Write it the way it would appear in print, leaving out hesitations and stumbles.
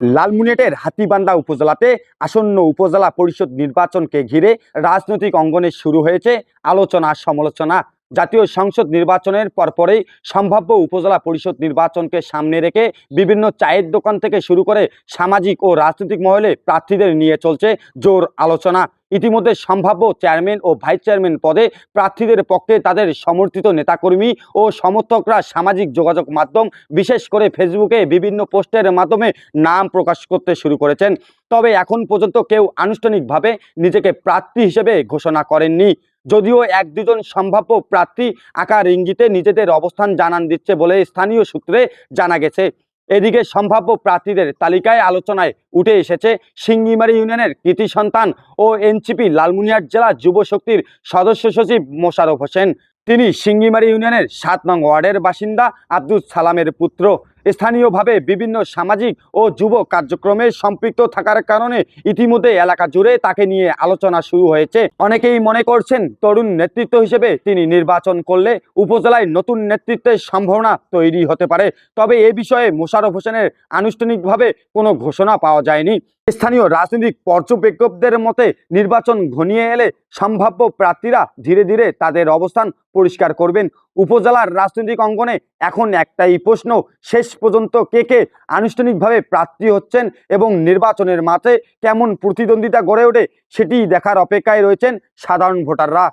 লালমনিরহাটের হাতীবান্ধা উপজেলাতে আসন্ন উপজেলা পরিষদ নির্বাচনকে ঘিরে রাজনৈতিক অঙ্গনে শুরু হয়েছে আলোচনা সমালোচনা। জাতীয় সংসদ নির্বাচনের পরপরই সম্ভাব্য উপজেলা পরিষদ নির্বাচনকে সামনে রেখে বিভিন্ন চায়ের দোকান থেকে শুরু করে সামাজিক ও রাজনৈতিক মহলে প্রার্থীদের নিয়ে চলছে জোর আলোচনা। ইতিমধ্যে সম্ভাব্য চেয়ারম্যান ও ভাইস চেয়ারম্যান পদে প্রার্থীদের পক্ষে তাদের সমর্থিত নেতাকর্মী ও সমর্থকরা সামাজিক যোগাযোগ মাধ্যম বিশেষ করে ফেসবুকে বিভিন্ন পোস্টের মাধ্যমে নাম প্রকাশ করতে শুরু করেছেন। তবে এখন পর্যন্ত কেউ আনুষ্ঠানিকভাবে নিজেকে প্রার্থী হিসেবে ঘোষণা করেননি, যদিও এক দুজন সম্ভাব্য প্রার্থী আকার ইঙ্গিতে নিজেদের অবস্থান জানান দিচ্ছে বলে স্থানীয় সূত্রে জানা গেছে। এদিকে সম্ভাব্য প্রার্থীদের তালিকায় আলোচনায় উঠে এসেছে সিঙ্গিমারি ইউনিয়নের কৃতি সন্তান ও এনসিপি লালমনিরহাট জেলা যুব শক্তির সদস্য সচিব মোশাররফ হোসেন। তিনি সিঙ্গিমারি ইউনিয়নের 7 নং ওয়ার্ডের বাসিন্দা আব্দুল সালামের পুত্র। স্থানীয়ভাবে বিভিন্ন সামাজিক ও যুব কার্যক্রমে সম্পৃক্ত থাকার কারণে ইতিমধ্যে এলাকা জুড়ে তাকে নিয়ে আলোচনা শুরু হয়েছে। অনেকেই মনে করছেন তরুণ নেতৃত্ব হিসেবে তিনি নির্বাচন করলে উপজেলায় নতুন নেতৃত্বের সম্ভাবনা তৈরি হতে পারে। তবে এ বিষয়ে মোশাররফ হোসেনের আনুষ্ঠানিকভাবে কোনো ঘোষণা পাওয়া যায়নি। স্থানীয় রাজনৈতিক পর্যবেক্ষকদের মতে নির্বাচন ঘনিয়ে এলে সম্ভাব্য প্রার্থীরা ধীরে ধীরে তাদের অবস্থান পরিষ্কার করবেন। উপজেলার রাজনৈতিক অঙ্গনে এখন একটাই প্রশ্ন, শেষ পর্যন্ত কে কে আনুষ্ঠানিকভাবে প্রার্থী হচ্ছেন এবং নির্বাচনের মাঠে কেমন প্রতিদ্বন্দ্বিতা গড়ে ওঠে সেটি দেখার অপেক্ষায় রয়েছেন সাধারণ ভোটাররা।